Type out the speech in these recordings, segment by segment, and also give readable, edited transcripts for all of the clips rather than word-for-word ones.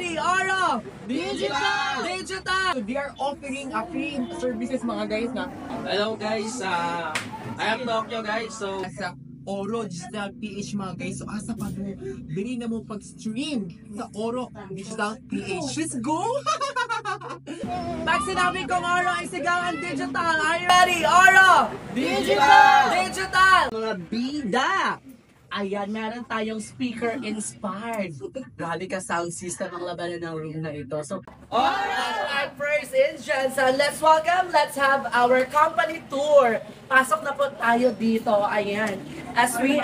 ready? Oro! Digital! Digital! They are offering a free services mga guys na Hello guys, I am Tokyo guys. So sa Oro Digital PH mga guys. So asa pa mo, dili na mo pag-stream sa Oro Digital PH. Let's go! Pag sinabi kong Oro ay sigawan digital. Are you ready? Oro! Digital! Digital! Mga bida! Ayan, meron tayong speaker inspired. Grabe ka sound system ang labanan ng room na ito. So, alright, first in Jensen, let's welcome, let's have our company tour. Pasok na po tayo dito. Ayan. As we,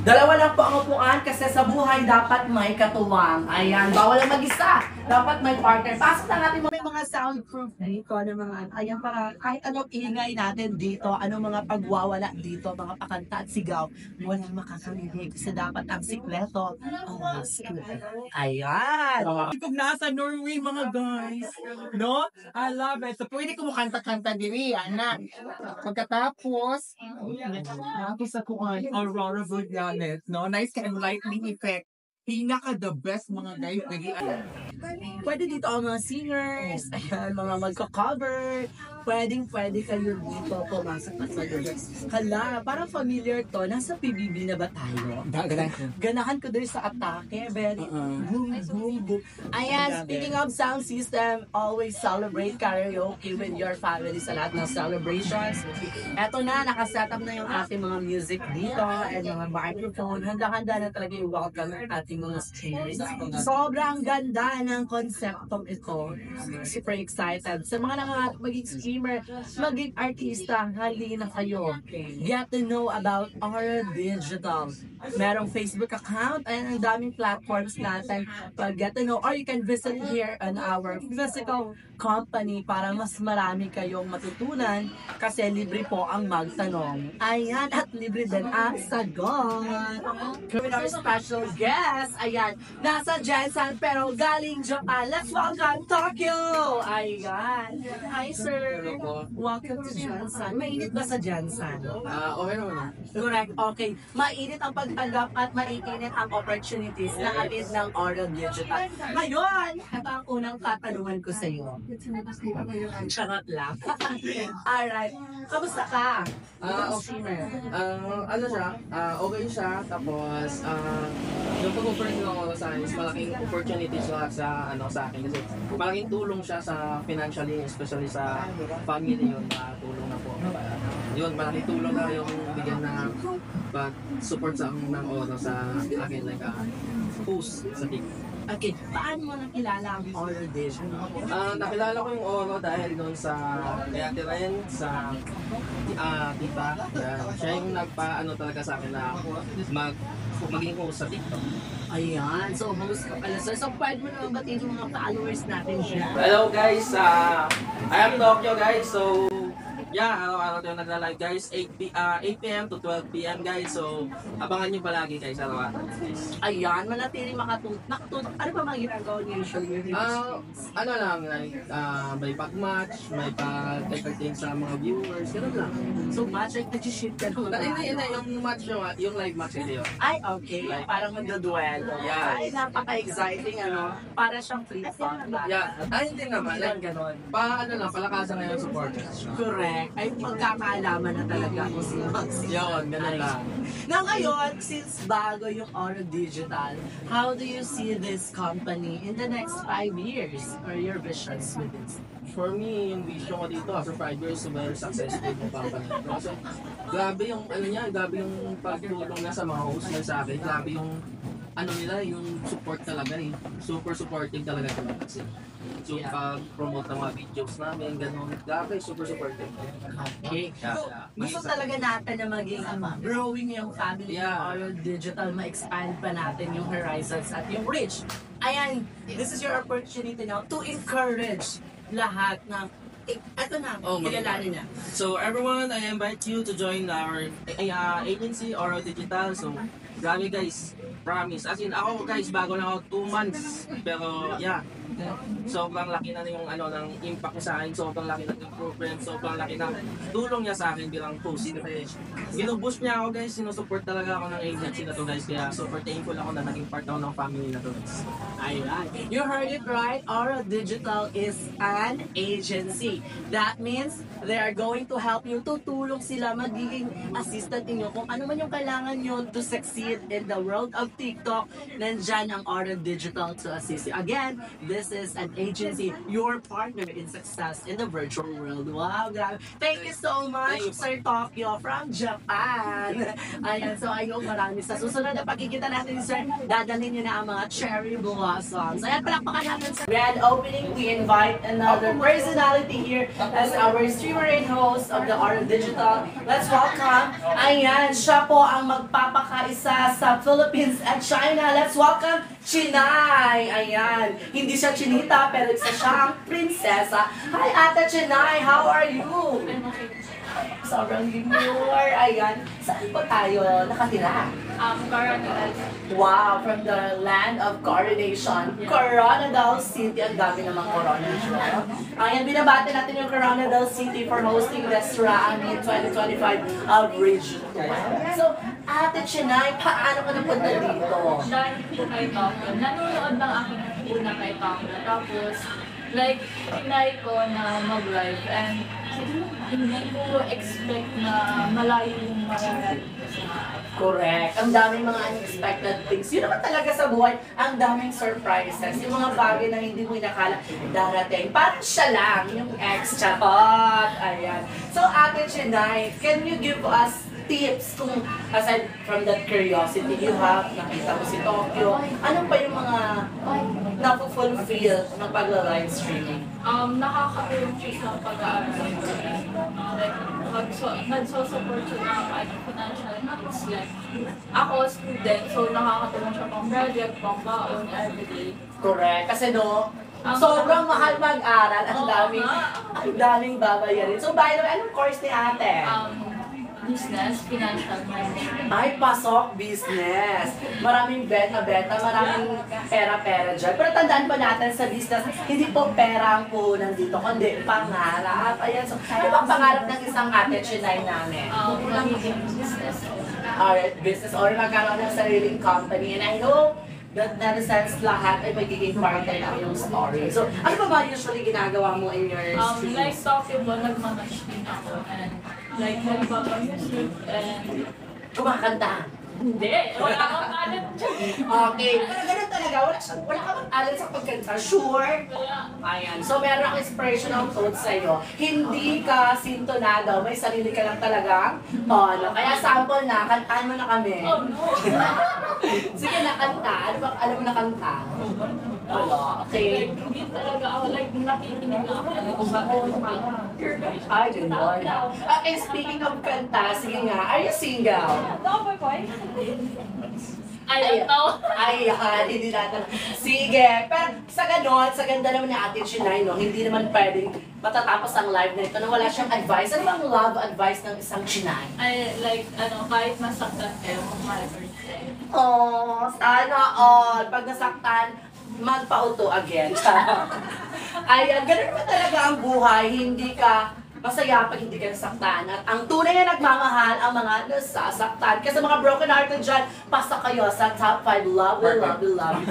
dalawa lang po ang upuan kasi sa buhay dapat may katuwang. Ayan, bawal ang mag-isa. Dapat may partner. Pasok na natin may mga soundproof dito na mga, ayan, para kahit anong ingay natin dito, anong mga pagwawala dito, mga pakanta at sigaw, walang makakarinig kasi dapat ang sikleto. Ayan. Pag nasa Norway mga guys, no? I love it. So pwede ko mo kanta-kanta diri, anak. Pagkatapos, tapos ako ay Aurora Borealis, no? Nice and lightning effect. Pinaka the best mga guys. Pwede dito ang mga singers, ayan, mga magka-cover. Pwede kayo dito pumasok at mag-dress. Hala, parang familiar to. Nasa PBB na ba tayo? Ganahan ko din sa atake. Very boom, boom, boom. Ayan, speaking of sound system, always celebrate karaoke with your family sa lahat ng celebrations. Eto na, nakaset up na yung ating mga music dito and mga microphone. Handa-handa na talaga yung welcome ng ating mga singers. Sobrang ganda ng konseptong ito. Super excited. Sa mga nangangarap maging streamer, maging artista, halina kayo. Get to know about our digital. Merong Facebook account and ang daming platforms natin pag get to know, or you can visit here on our physical company para mas marami kayong matutunan kasi libre po ang magtanong. Ayan, at libre din ang sagot. With our special guest, ayan, nasa Jensen pero galing Japan. Let's welcome Tokyo! Ayan. Hi, sir. Welcome to Jensen. Mainit ba sa Jensen? okay naman. Correct. Okay. Mainit ang pagtanggap at mainit ang opportunities na atid ng Oro Digital. Ngayon, ito ang unang katanungan ko sa iyo. Charot lang. Alright. Kamusta ka? Okay. Ano siya? Okay siya. Tapos, yung pag-offer nila ako sa akin is malaking opportunity siya sa akin. Kasi malaking tulong siya sa financially, especially sa family yun. Tulong na po. Yun, malaking tulong na yung bigyan na pag-support sa akin ng Oro sa akin. Like, post sa TikTok. Okay. Paano mo nakilala ang Oro Digital? Nakilala ko yung Oro dahil doon sa Ate Ren, sa tita. Siya yung nagpa-ano talaga sa akin na maging host sa TikTok. Ayan. So, host ka pala. So, pwede mo naman batiin yung mga followers natin siya. Hello guys, I am Tokyo guys. So, yeah, araw-araw tayo nagla-live guys. 8 p.m. to 12 p.m. guys. So, abangan nyo palagi guys araw-araw guys. Ayan, manatili nakatulog. Ano ba mga ginagawa niyo usually? Ano lang, like, may pag-match, may pag-entertain sa mga viewers, gano'n lang. So, match like nag-ship ka naman. Hindi, yung match yung live match hindi yun. Ay, okay. Parang magdaduelo. Yeah. Ay, napaka-exciting, ano? Para siyang free fun. Yeah, hindi naman. Like, Ganon. ano lang, palakasan na yung supporters. Correct. Ay, magkakaalaman na talaga kung sino Yun, ganun lang. Na ngayon, since bago yung Oro Digital, how do you see this company in the next 5 years? Or your visions with this? For me, yung vision ko dito, after 5 years, very successful yung company. Kasi grabe yung, grabe yung pagtulong na sa mga host na sa akin. Grabe yung, nila, yung support talaga eh. Super supportive talaga sila kasi. So, pag-promote ng mga videos namin, gano'n. Grabe, super supportive. Okay. Gusto talaga natin na maging growing yung family ng Oro Digital, ma-expand pa natin yung horizons at yung reach. Ayan, this is your opportunity now to encourage lahat ng ito na, kilalanin na. So everyone, I invite you to join our agency, Oro Digital. So, grabe guys, promise. As in, ako guys, bago lang ako 2 months. Pero yeah, sobrang laki na yung ano ng impact niya sa akin, sobrang laki ng improvement, sobrang laki ng tulong niya sa akin bilang host. Kasi ginubush niya ako guys, sinusupport talaga ako ng agency na to guys, kaya super thankful ako na naging part ako ng family na to guys. Ayan. You heard it right. Aura Digital is an agency. That means they are going to help you. Tutulong sila, magiging assistant ninyo. Kung ano man yung kailangan nyo to succeed in the world of TikTok, nandyan ang Aura Digital to assist you. Again, this is an agency, your partner in success in the virtual world. Wow, grabe. Thank you so much, Sir Tokyo from Japan. Ayan, so ayun, marami sa susunod na pagkikita natin, Sir, dadalhin nyo na ang mga cherry blossoms. Ayan, palakpakan natin sa grand opening. We invite another personality here as our streamer and host of the Aura Digital. Let's welcome, ayan, siya po ang magpapakaisa sa Philippines at China. Let's welcome Chinay. Ayan, hindi siya chinita pero isa siyang prinsesa. Hi, Ate Chinay, how are you? Sobrang demure. Ayan, saan po tayo nakatira? Coronadal. Wow, from the land of coronation, Coronadal City. Ang dami namang coronation. Ayan, binabati natin yung Coronadal City for hosting the Sraami 2025 Outreach. So, Ate Chinay, paano ka napunta dito? Dahil po kay Tokyo. Nanonood ng aking una kay Tokyo. Tapos, like, tinay ko na mag-live and hindi ko expect na malayo yung mararating ko sa Correct. Ang daming mga unexpected things. Yun naman talaga sa buhay, ang daming surprises. Yung mga bagay na hindi mo inakala darating. Parang siya lang, yung ex charot. Ayan. So, Ate Chinay, can you give us tips kung aside from that curiosity you have, nakita mo si Tokyo, ano pa yung mga napufulfill ng pagla-live streaming? nakakatulong siya sa pag-aaral. Like, nagsosupport siya ng financial needs. Like, ako, student, so nakakatulong siya pang project, pang baon, everyday. Correct. Kasi no, sobrang mahal mag-aral. Ang daming babayarin. So, by the way, anong course ni ate? Business, financial management. Ay, pasok, business. Maraming beta-beta, maraming pera-pera dyan. Pero tandaan pa natin sa business, hindi po pera ang puhunan dito, kundi pangarap. Ayan, so, ano bang pangarap ng isang ate Chinay namin? Magiging business. Alright, business or magkaroon ng sariling company. And I hope that netizens lahat ay magiging part ng yung story. So, ano ba ba usually ginagawa mo in your streams? Like talking mo, nagmamatch din ako. And like, nagpapag-music and... Kumakanta. Hindi, wala akong talent dyan. Okay. Pero ganun talaga, wala ka bang talent sa pagkanta? Sure? Wala. Ayan. So, meron akong inspirational quote sa'yo. Hindi ka sintonado, may sarili ka lang talagang tono. Kaya sample na, kantaan mo na kami. Oh no! Sige, nakanta. Ano ba, alam mo na kanta? Wala. Okay. Like, hindi talaga ako, like, nakikinig lang ako. Ay, ganun. Okay, speaking of kanta, sige nga, are you single? I don't know. Ayan, hindi natin. Sige, pero sa ganon, sa ganda naman ni Ate Chinay, no, hindi naman pwedeng matatapos ang live na ito na wala siyang advice. Ano bang love advice ng isang Chinay? I like, kahit masaktan kayo, mag-marker kayo. Oh, sana all. Pag nasaktan, magpa-auto again. Ayan, ganun naman talaga ang buhay. Hindi ka masaya pag hindi ka nasaktan. At ang tunay na nagmamahal ang mga nasasaktan. Kasi mga broken hearted dyan, pasa kayo sa top 5 love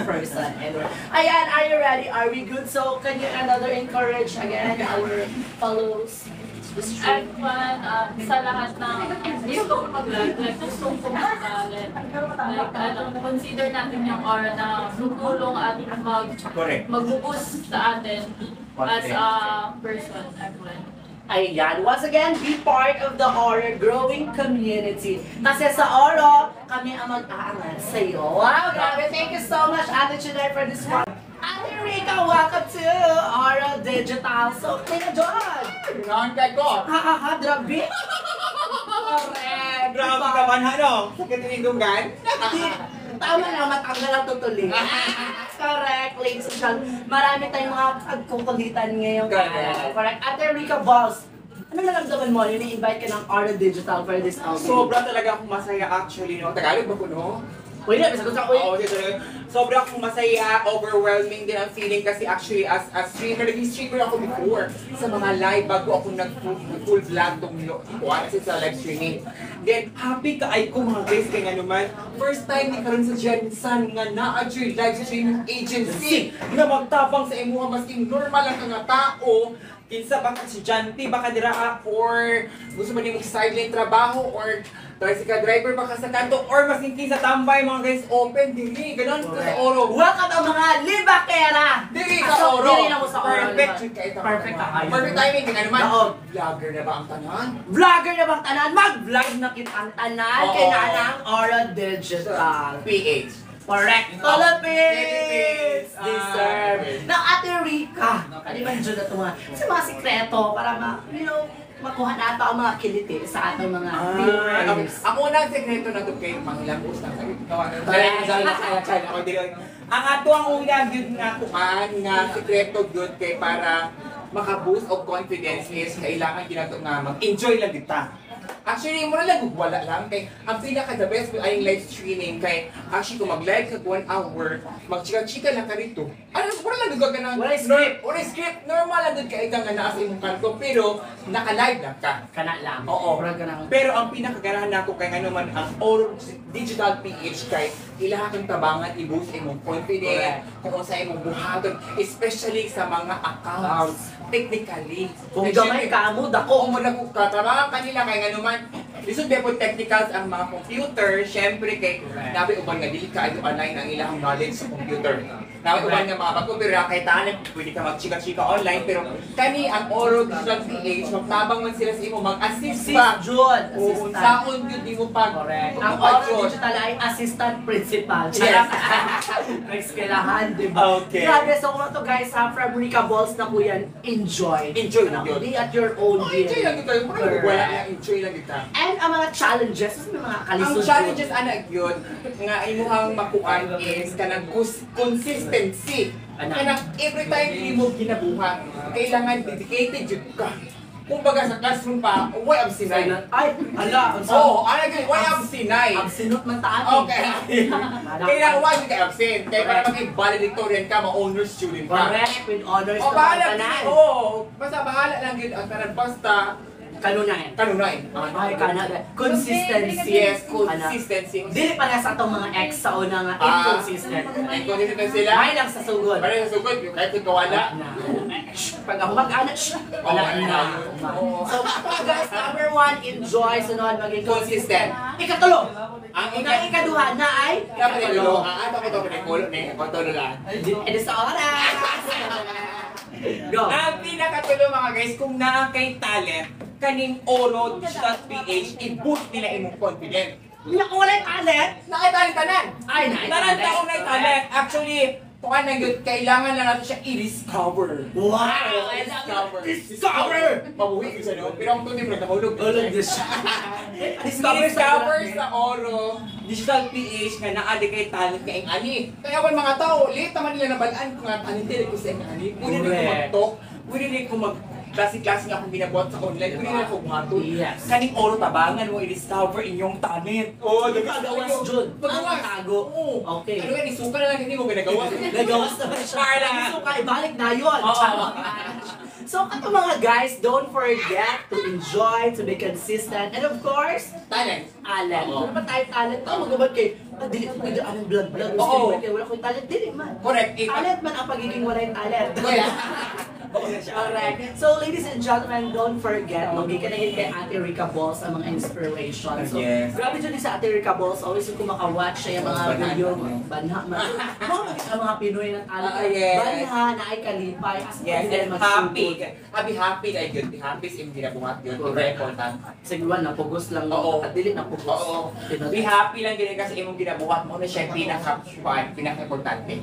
person. Anyway. Ayan, are you ready? Are we good? So, can you another encourage again our follows? At one, sa lahat ng gusto kong mag-live, like gusto kong mag-talent. Like, consider natin yung aura na tutulong at mag-boost sa atin as a person, everyone. Ayan, once again, be part of the Aura growing community. Kasi sa Aura, kami ang mag-aangat sa iyo. Wow, grabe. Thank you so much, Ate Chinay, for this one. Ate Rica, welcome to Aura Digital. So, Tina John. Nangkay ko! Ha, grabe. Correct. Grabe ka man, ano? Sakit tinindunggan? Tama na, matanggal ang tutuli. Correct, ladies and gentlemen. Marami tayong mga pagkukulitan ngayong Correct. Correct. Ate Rica Balls, ano naramdaman mo? Ini-invite ka ng Aura Digital for this album? Sobra talaga akong masaya actually, no? Tagalog ba ko, no? Uy, na, sagot ka, uy. Oo, sobrang akong masaya, overwhelming din ang feeling kasi actually as streamer, naging streamer ako before sa mga live bago ako nag-full vlog tong kasi sa live streaming. Then, happy ka ay ko mga guys kaya nga naman, first time ni karon sa Jensen nga na-adjoy live streaming agency na magtapang sa imuha masking normal lang ka nga tao. Kinsa baka si Janty, baka dira or gusto mo nimong sideline trabaho or tricycle driver baka sa kanto or masing sa tambay mga guys open diri ganon ka sa oro. Welcome ang mga libakera! Diri sa oro. Diri na mo sa oro. Perfect Perfect ka kayo. Perfect timing nga naman. Oo. Vlogger na ba ang tanan? Vlogger na bang tanan? Mag-vlog na kitang tanan. Oo. Kaya na ang Aura Digital. PH. Correct. Philippines! Deserve. Okay. Ng Ate Rica. Kaliman dyan na ito mga sikreto para makuha nato ang mga kiliti sa atong mga viewers. Ang unang sekreto na ito kay Manglambos na kayo. Ang ato ang unang yun nga kuhaan nga sekreto yun kay para maka-boost of confidence is kailangan ginato nga mag-enjoy lang kita. Actually, mura lang wala lang kay ang pinaka the best ay live streaming kay actually kung mag-live ka 1 hour, magchika-chika lang ka rito. Ano, mura lang gud ka na. Wala script. Wala script. Normal lang gud ka nga naa sa imong kanto pero naka-live lang ka. Kana lang. Oo. Mura ka na. Pero ang pinakaganahan nako kay nga naman ang Aura Digital PH kay ilaha kang tabangan i-boost imong confidence kung sa imong buhaton especially sa mga accounts technically. Kung gamay ka mo, dako. Kung mo lang katabangan kanila kay nga naman lisod ba po technicals ang mga computer, syempre kay nabi uban nga dili ka online ang ilang knowledge sa computer. Nabi uban nga mga computer kay tanan pwede ka magchika-chika online pero kani ang Aura Digital PH magtabang man sila sa imo mag-assist ba. Jud. Oo, saon yun di mo pag Correct. Ang Aura Digital ay assistant principal. Yes. Nag-eskwelahan, di ba? Okay. Grabe, so kung ito guys, from Rica Balls na po yan, enjoy. Enjoy lang yun. Be at your own Oh, will. enjoy lang kita. Parang wala lang, enjoy lang kita. And ang mga challenges, may mga Ang kalisod. challenges anak yun, nga imuhang makuan is kanang consistency. Kanang every time hindi mo ginabuhat, kailangan dedicated yun ka. Kung baga sa classroom pa, why absinay? Ay, ala. Oo, ano yun, why absinay? Absinot man taati. Okay. Kailangan why hindi ka absent? Kaya para mag-valedictorian ka, ma-honor student ka. Correct, with honors O na bahala, tanan. oo. Basta bahala lang yun ang tanan. Basta, Kanunahin. kanunay. Ay, kanada. Consistency. Yes, consistency. Dili pa na sa itong mga ex sa una nga inconsistent. Inconsistent sila. Ay lang sa sugod. Parang sa sugod, kahit ikaw wala. Pag ako mag-ana, wala na. So, guys, number 1, enjoy. Sunod, maging consistent. Ikatulo. Ang Ikaduha na ay dapat ito, ano ko ito pinikulo ni Patulo lang. Edi sa oras. Go. Ang pinakatulo mga guys, kung naa kay talent, kaning Aura Digital PH, i-boost nila imong confidence. Naku, wala'y talent. Nakaitalent tanan. Ay, naay Tanan talent. taong na talent. Actually, tukan na yun, kailangan lang natin siya i-discover. Wow! Discover! Mabuhi ko siya no? Pero ang tunin mo na mahulog. Discover Discover sa Aura Digital PH nga naadi kay talent nga ing ani. Kaya ako mga tao, late naman nila nabalaan ko nga talent ko sa ing ani. Pwede rin ko mag-talk, pwede rin ko klase-klase nga akong binabuhat sa online, pwede rin ako buhaton. Yes. Kaning Aura tabangan mo i-discover inyong talent. Oh, Pagawas, Jud. Pagawas. Ang tago. Oo. Okay. Ano yan, isuka na lang hindi mo ginagawa. Nagawas naman siya. Para. So, ibalik na yun. Oo. So, ito mga guys, don't forget to enjoy, to be consistent, and of course, Talent. talent. Oo. Ano ba tayo talent? Oh, magabad kay, dili, anong vlog-vlog, Oo. wala ko'y talent, dili man. Correct. Talent man ang pagiging walay talent. Kuya. Correct. So, ladies and gentlemen, don't forget, magkikanahin kay Ate Rica Balls ang mga inspiration. So, Yes. grabe dyan sa Ate Rica Balls, always yung kumaka-watch siya yung mga video, banha, ang mga Pinoy ng talent. Ah, yes. Banha na ay kalipay. As Yes, hindi and na happy. magsugod. Happy ay good. Happy is yung ginabuhat yun. Very important. Siguro na pugos lang. Oo. At dili na pugos. Oo. Be happy lang din kasi imong ginabuhat mo na siya yung pinaka-importante.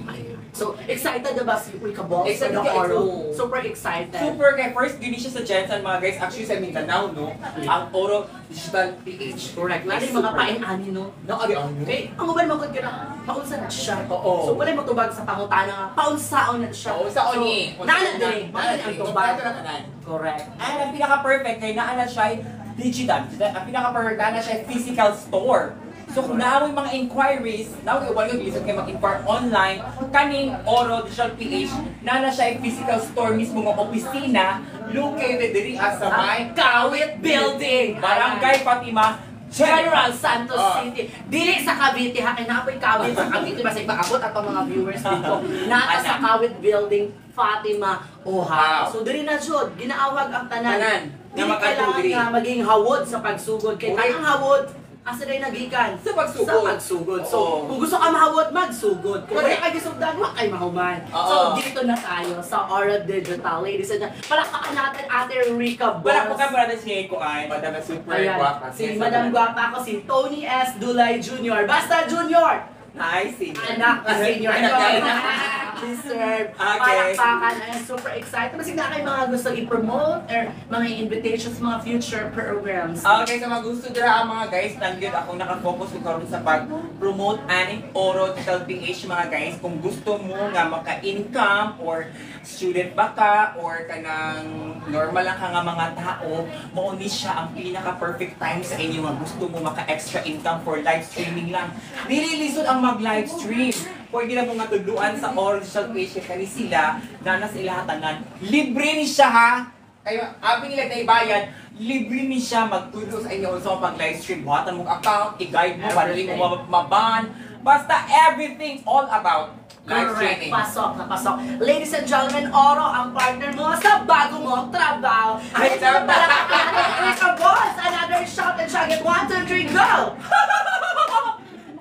So, excited na ba si Rica Balls? Excited sa ka, Oro? ito. Super excited. Super kay first gini siya sa Jensen mga guys. Actually sa Mindanao no. Ang Aura Digital PH. Correct. Lalo yung mga pain-ani, no? Nakari ano? Okay, ang uban magod ka na, paunsa na siya. Oo. So, wala matubag sa pangutana nga, paunsaon na siya. Oo, sa oni. Nana din. Nana ang tubag. Correct. And ang pinaka-perfect kay naana siya ay digital. Ang pinaka-perfect na siya ay physical store. So kung naamoy mga inquiries, nawag iwan yung lisod kayo mag-inquire online, kaning Oro Digital PH, na siya ay physical store mismo ng opisina, located diri sa may Kawit Building! Barangay Fatima, General Santos City. Dili sa Cavite ha, kay napoy Kawit sa Cavite basta ipaabot ato mga viewers dito. Nata sa Kawit Building, Fatima, Oha. So diri na jud ginaawag ang tanan. Dili kailangan nga maging hawod sa pagsugod kay tanang hawod asa day nagikan Sa pagsugod. Sa pagsugod. So kung gusto ka mahawod magsugod. Kung wala ka gisugdan wa kay mahuman. So dito na tayo sa Aura Digital. Ladies and gentlemen, palakpakan natin Ate Rica Boss. wala po ka para si ko ay Madam na super guwapa. Si Madam Guapa ko, si Tony S. Dulay Jr. Basta Jr. Nice, Anak na senior. Deserve. Okay. Palakpakan. I'm super excited. Masig na kayo mga gusto i-promote or mga invitations, mga future programs. Okay, sa mga gusto dira ang mga guys, nandiyan ako nakafocus ko karon sa pag-promote aning Oro Digital PH mga guys. Kung gusto mo nga maka-income or student ba ka or kanang normal lang ka nga mga tao, mauni siya ang pinaka-perfect time sa inyo nga gusto mo maka-extra income for live streaming lang. Dili lisod ang mag-live stream. Pwede na mo nga tudluan sa Oro Digital PH kani sila na nasa ilahatanan. Libre ni siya ha. Kayo, abi nila tayo bayad, libre ni siya magtudlo sa inyo sa pag-live stream. Buhatan mo account, i-guide mo, para rin mo maban. Basta everything all about live Correct. streaming. Pasok na pasok. Ladies and gentlemen, Oro ang partner mo sa bago mong trabaho. Ay, tama. Rica Boss, another shot and shot. 1, 2, 3, go!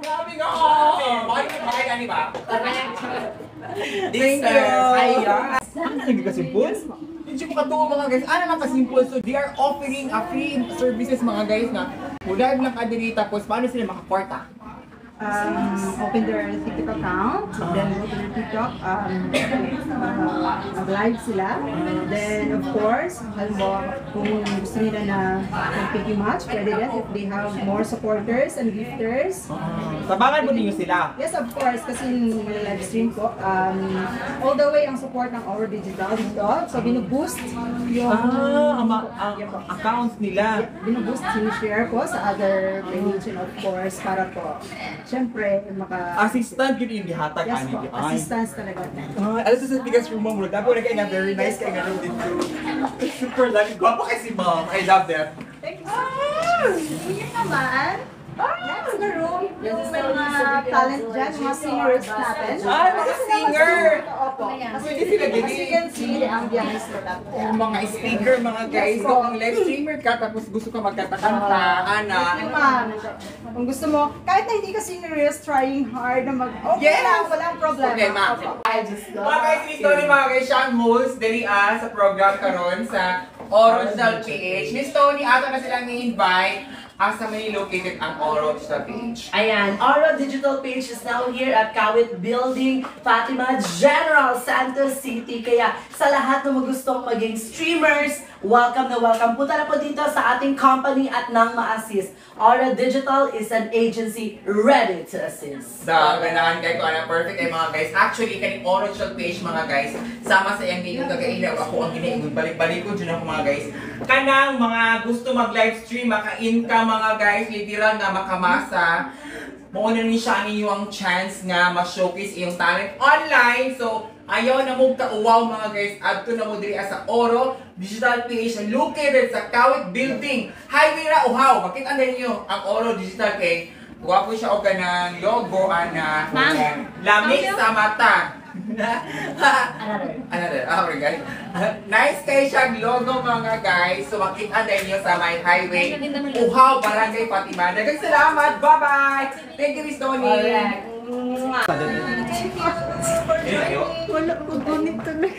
Grabe nga! Bakit ka ni ba? Thank you. Ayan. Hindi ka simple? Hindi mo katuwa mga guys. Ano lang ka-simple? So they are offering a free services mga guys na mula lang ka diri tapos paano sila makakwarta? Open their TikTok account, then go to their TikTok, mag-live sila. Then, of course, halimbawa, kung gusto nila na mag-piggy match, pwede din if they have more supporters and gifters. Sabangan mo ninyo sila. Yes, of course, kasi live stream ko, all the way ang support ng Aura Digital dito. So, binuboost yung Ang accounts nila. binuboost, sinishare ko sa other page and of course, para po, syempre, Assistant yun yung gihatag yes ani po, di ay. assistance talaga. Alam sa bigas room mo, dapat na kayo na very nice kayo nga room dito. Super lagi. Gwapa kay si mom. I love that. Thank you so much. Yun naman. Next na room, yung may mga talent dyan, mga singers natin. Ay, mga singer! Opo. Kasi Pwede sila as you can see, ang biyahes nila. Yung mga speaker, mga guys, Yes, kung live streamer ka, tapos gusto ka magkatakanta, ana. Yung kung gusto mo, kahit na hindi ka singers, trying hard na okay Yes! lang, walang problema. Okay, ma'am. Opo. I just love Mga guys, ni Tony, mga guys, siya ang host, dali sa program karon sa Oro Digital PH. Miss Tony, ato na silang i-invite. Asa may located ang Oro Digital PH. Ayan, Aura Digital Page is now here at Kawit Building, Fatima, General Santos City. Kaya sa lahat na magustong maging streamers, welcome na welcome. Punta na po dito sa ating company at nang ma-assist. Aura Digital is an agency ready to assist. Sa ganahan kay ko, ana perfect ay mga guys. Actually, kaning Oro Digital PH mga guys, sama sa iyang yung kagailaw ako ang ginaingon. Balik-balik ko dyan ako mga guys. Kanang mga gusto mag-live stream, maka-income mga guys, literal na makamasa. Mauna ni siya ang inyong chance nga ma-showcase iyong talent online. So, ayaw na mong kauwaw mga guys. Adto na mo diri sa Oro Digital PH located sa Kawit Building. Highway ra uhaw. Makita na ninyo ang Oro Digital PH. Guwapo siya o kanang logo ana. Lamig sa mata. Another. Oh my God. Nice kayo siyang logo mga guys. So makita na ninyo sa my highway. Uhaw, Barangay Fatima. Dagang salamat. Bye-bye. Thank you, Miss Tony. Correct. Wala ko ganito na